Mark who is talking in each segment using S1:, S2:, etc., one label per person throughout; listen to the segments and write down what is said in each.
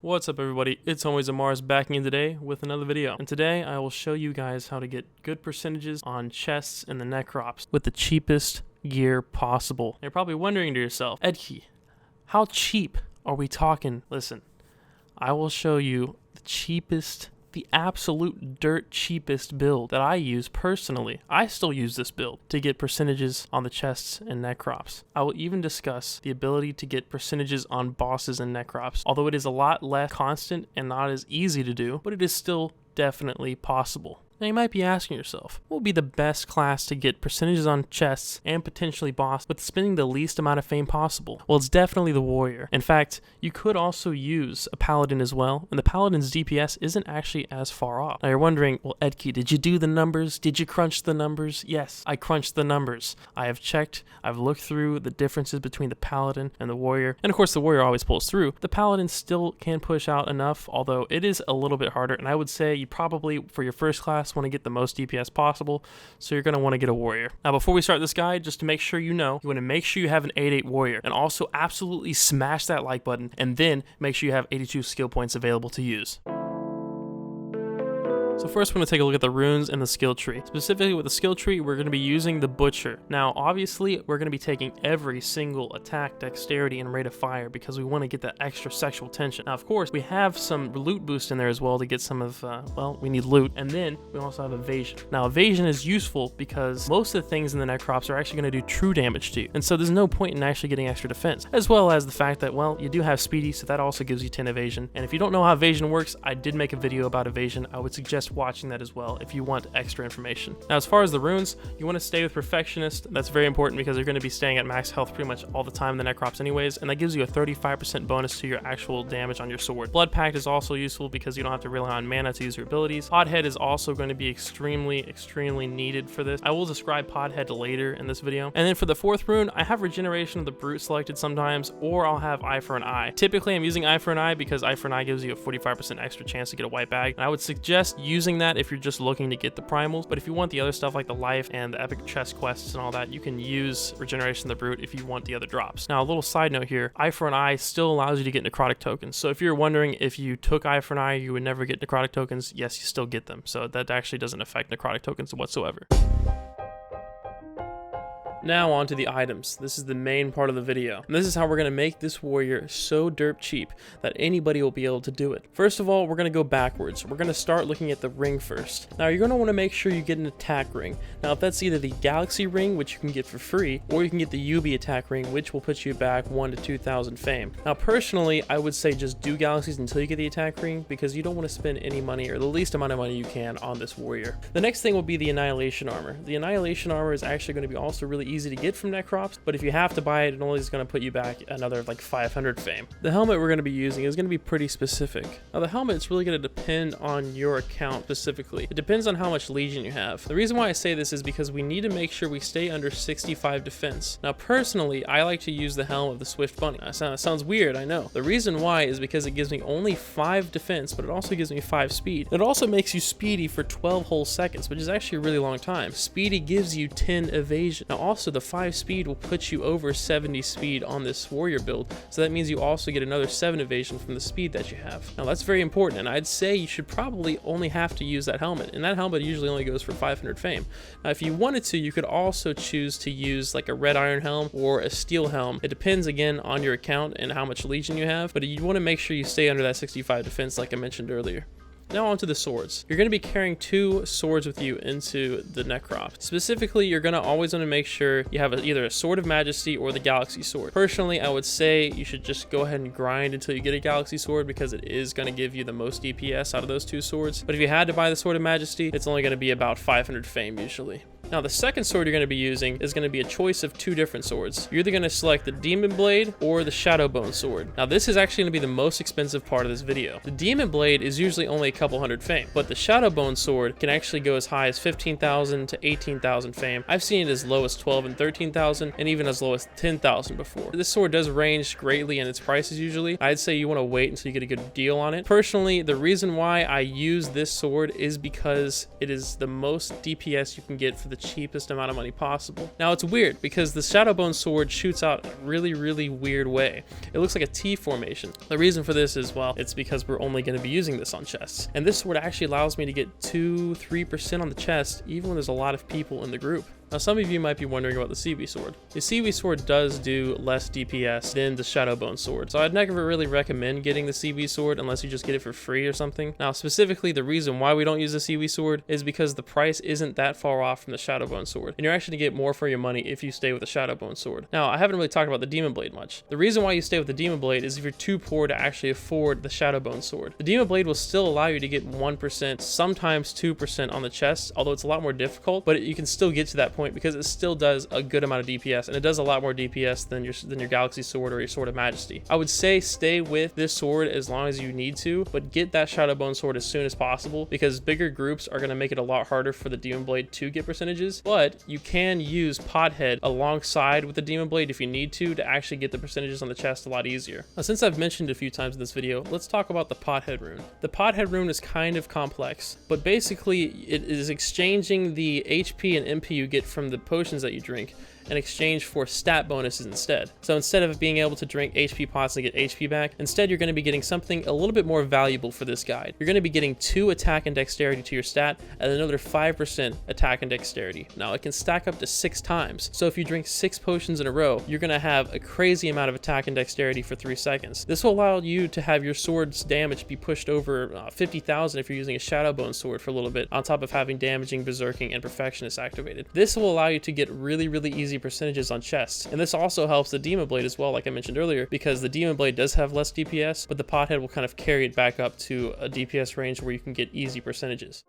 S1: What's up everybody, it's HomiesOfMars back in today with another video. And today I will show you guys how to get good percentages on chests in the Necrops with the cheapest gear possible. And you're probably wondering to yourself, Edkey, how cheap are we talking? Listen, I will show you the cheapest, the absolute dirt cheapest build that I use personally. I still use this build to get percentages on the chests and Necrops. I will even discuss the ability to get percentages on bosses and Necrops, although it is a lot less constant and not as easy to do, but it is still definitely possible. Now you might be asking yourself, what would be the best class to get percentages on chests and potentially boss with spending the least amount of fame possible? Well, it's definitely the warrior. In fact, you could also use a paladin as well, and the paladin's DPS isn't actually as far off. Now you're wondering, well Edkey, did you do the numbers? Did you crunch the numbers? Yes, I crunched the numbers. I have checked, I've looked through the differences between the paladin and the warrior, and of course the warrior always pulls through. The paladin still can push out enough, although it is a little bit harder, and I would say you probably, for your first class, want to get the most DPS possible, so you're going to want to get a warrior. Now before we start this guide, just to make sure you know, you want to make sure you have an 8-8 warrior, and also absolutely smash that like button, and then make sure you have 82 skill points available to use. So first we're going to take a look at the runes and the skill tree. Specifically with the skill tree, we're going to be using the Butcher. Now obviously we're going to be taking every single attack, dexterity, and rate of fire because we want to get that extra sexual tension. Now of course we have some loot boost in there as well to get some of, well, we need loot. And then we also have evasion. Now evasion is useful because most of the things in the Necrops are actually going to do true damage to you. And so there's no point in actually getting extra defense. As well as the fact that, well, you do have speedy, so that also gives you 10 evasion. And if you don't know how evasion works, I did make a video about evasion. I would suggest watching that as well if you want extra information. Now as far as the runes, you want to stay with Perfectionist. That's very important because you're going to be staying at max health pretty much all the time in the Necrops anyways, and that gives you a 35% bonus to your actual damage on your sword. Blood Pact is also useful because you don't have to rely on mana to use your abilities. Podhead is also going to be extremely needed for this. I will describe Podhead later in this video. And then for the fourth rune, I have Regeneration of the Brute selected sometimes, or I'll have Eye for an Eye. Typically I'm using Eye for an Eye because Eye for an Eye gives you a 45% extra chance to get a white bag, and I would suggest using that if you're just looking to get the primals. But if you want the other stuff like the life and the epic chest quests and all that, you can use Regeneration of the Brute if you want the other drops. Now a little side note here, Eye for an Eye still allows you to get necrotic tokens. So if you're wondering if you took Eye for an Eye you would never get necrotic tokens, yes, you still get them. So that actually doesn't affect necrotic tokens whatsoever. Now on to the items. This is the main part of the video. And this is how we're going to make this warrior so derp cheap that anybody will be able to do it. First of all, we're going to go backwards. We're going to start looking at the ring first. Now you're going to want to make sure you get an attack ring. Now if that's either the Galaxy ring, which you can get for free, or you can get the UB attack ring, which will put you back 1 to 2,000 fame. Now personally, I would say just do Galaxies until you get the attack ring because you don't want to spend any money or the least amount of money you can on this warrior. The next thing will be the Annihilation armor. The Annihilation armor is actually going to be also really easy to get from Necrops, but if you have to buy it, it only is going to put you back another like 500 fame. The helmet we're going to be using is going to be pretty specific. Now the helmet is really going to depend on your account specifically. It depends on how much Legion you have. The reason why I say this is because we need to make sure we stay under 65 defense. Now personally, I like to use the helm of the Swift Bunny. That sounds weird, I know. The reason why is because it gives me only 5 defense, but it also gives me 5 speed. It also makes you speedy for 12 whole seconds, which is actually a really long time. Speedy gives you 10 evasion. Now also the 5 speed will put you over 70 speed on this warrior build, so that means you also get another 7 evasion from the speed that you have. Now that's very important, and I'd say you should probably only have to use that helmet, and that helmet usually only goes for 500 fame. Now if you wanted to, you could also choose to use like a red iron helm or a steel helm. It depends again on your account and how much Legion you have, but you want to make sure you stay under that 65 defense like I mentioned earlier. Now onto the swords. You're going to be carrying 2 swords with you into the Necrops. Specifically, you're going to always want to make sure you have either a Sword of Majesty or the Galaxy Sword. Personally, I would say you should just go ahead and grind until you get a Galaxy Sword because it is going to give you the most DPS out of those 2 swords. But if you had to buy the Sword of Majesty, it's only going to be about 500 fame usually. Now the second sword you're going to be using is going to be a choice of 2 different swords. You're either going to select the Demon Blade or the Shadowbone sword. Now this is actually going to be the most expensive part of this video. The Demon Blade is usually only a couple hundred fame, but the Shadowbone sword can actually go as high as 15,000 to 18,000 fame. I've seen it as low as 12 and 13,000 and even as low as 10,000 before. This sword does range greatly in its prices usually. I'd say you want to wait until you get a good deal on it. Personally, the reason why I use this sword is because it is the most DPS you can get for the cheapest amount of money possible. Now it's weird because the Shadowbone sword shoots out a really weird way. It looks like a T formation. The reason for this is, well, it's because we're only going to be using this on chests. And this sword actually allows me to get 2-3% on the chest even when there's a lot of people in the group. Now some of you might be wondering about the CV sword. The CV sword does do less DPS than the Shadowbone sword, so I'd never really recommend getting the CV sword unless you just get it for free or something. Now specifically the reason why we don't use the CV sword is because the price isn't that far off from the Shadowbone sword, and you're actually going to get more for your money if you stay with the Shadowbone sword. Now I haven't really talked about the Demon Blade much. The reason why you stay with the Demon Blade is if you're too poor to actually afford the Shadowbone sword. The Demon Blade will still allow you to get 1%, sometimes 2% on the chest, although it's a lot more difficult, but you can still get to that point because it still does a good amount of DPS, and it does a lot more DPS than your Galaxy sword or your Sword of Majesty. I would say stay with this sword as long as you need to, but get that Shadowbone sword as soon as possible because bigger groups are going to make it a lot harder for the Demon Blade to get percentages, but you can use Pothead alongside with the Demon Blade if you need to actually get the percentages on the chest a lot easier. Now, since I've mentioned it a few times in this video, let's talk about the Pothead rune. The Pothead rune is kind of complex, but basically it is exchanging the HP and MP you get from the potions that you drink in exchange for stat bonuses instead. So instead of being able to drink HP pots and get HP back, instead you're going to be getting something a little bit more valuable for this guide. You're going to be getting 2 attack and dexterity to your stat and another 5% attack and dexterity. Now it can stack up to 6 times. So if you drink 6 potions in a row, you're going to have a crazy amount of attack and dexterity for 3 seconds. This will allow you to have your sword's damage be pushed over 50,000 if you're using a Shadowbone sword for a little bit, on top of having damaging, berserking, and perfectionist activated. This will allow you to get really easy percentages on chests, and this also helps the Demon Blade as well, like I mentioned earlier, because the Demon Blade does have less DPS, but the Pothead will kind of carry it back up to a DPS range where you can get easy percentages.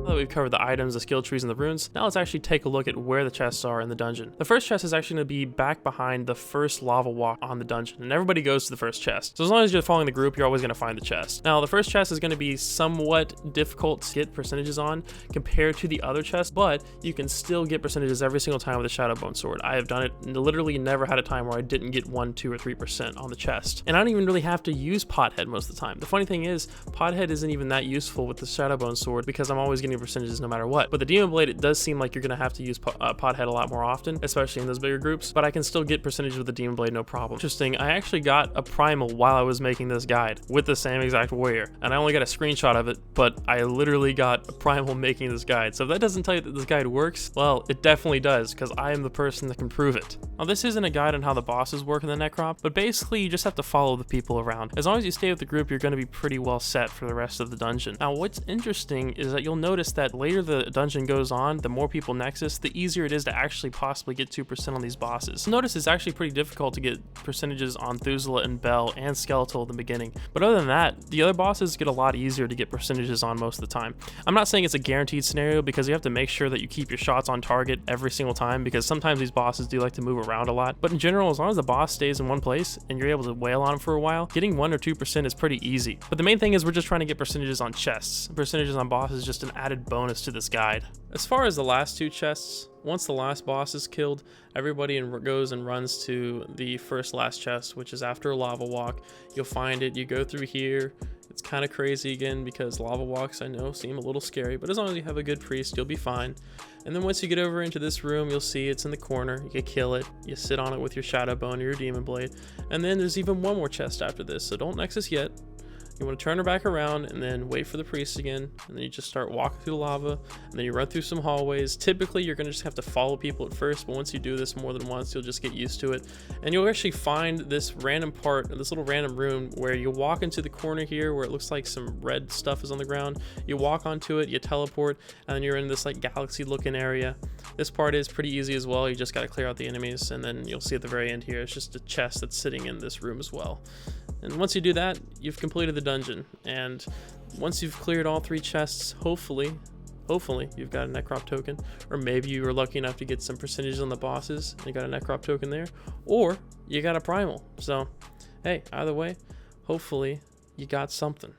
S1: Now that we've covered the items, the skill trees, and the runes, now let's actually take a look at where the chests are in the dungeon. The first chest is actually going to be back behind the first lava walk on the dungeon, and everybody goes to the first chest. So as long as you're following the group, you're always going to find the chest. Now the first chest is going to be somewhat difficult to get percentages on compared to the other chests, but you can still get percentages every single time with a Shadowbone sword. I have done it and literally never had a time where I didn't get 1, 2, or 3% on the chest. And I don't even really have to use Pothead most of the time. The funny thing is, Pothead isn't even that useful with the Shadowbone sword because I'm always getting percentages no matter what. But the Demon Blade, it does seem like you're going to have to use Pothead a lot more often, especially in those bigger groups, but I can still get percentages with the Demon Blade no problem. Interesting, I actually got a primal while I was making this guide with the same exact warrior, and I only got a screenshot of it, but I literally got a primal making this guide. So if that doesn't tell you that this guide works, well, it definitely does, because I am the person that can prove it. Now this isn't a guide on how the bosses work in the Necrop, but basically you just have to follow the people around. As long as you stay with the group, you're going to be pretty well set for the rest of the dungeon. Now what's interesting is that you'll notice that later the dungeon goes on, the more people Nexus, the easier it is to actually possibly get 2% on these bosses. Notice it's actually pretty difficult to get percentages on Thuzula and Bell and Skeletal in the beginning, but other than that, the other bosses get a lot easier to get percentages on most of the time. I'm not saying it's a guaranteed scenario because you have to make sure that you keep your shots on target every single time, because sometimes these bosses do like to move around a lot, but in general, as long as the boss stays in one place and you're able to wail on him for a while, getting 1 or 2% is pretty easy. But the main thing is we're just trying to get percentages on chests. Percentages on bosses is just an added bonus to this guide. As far as the last 2 chests, once the last boss is killed, everybody goes and runs to the first last chest, which is after a lava walk. You'll find it, you go through here. It's kind of crazy again because lava walks, I know, seem a little scary, but as long as you have a good priest, you'll be fine. And then once you get over into this room, you'll see it's in the corner. You can kill it, you sit on it with your Shadowbone or your Demon Blade, and then there's even one more chest after this, so don't Nexus yet. You want to turn her back around and then wait for the priest again, and then you just start walking through the lava, and then you run through some hallways. Typically you're going to just have to follow people at first, but once you do this more than once, you'll just get used to it, and you'll actually find this random part, this little random room where you walk into the corner here where it looks like some red stuff is on the ground. You walk onto it, you teleport, and then you're in this like galaxy looking area. This part is pretty easy as well. You just got to clear out the enemies, and then you'll see at the very end here, it's just a chest that's sitting in this room as well. And once you do that, you've completed the dungeon. And once you've cleared all 3 chests, hopefully you've got a Necrop token, or maybe you were lucky enough to get some percentages on the bosses and you got a Necrop token there, or you got a primal. So hey, either way, hopefully you got something.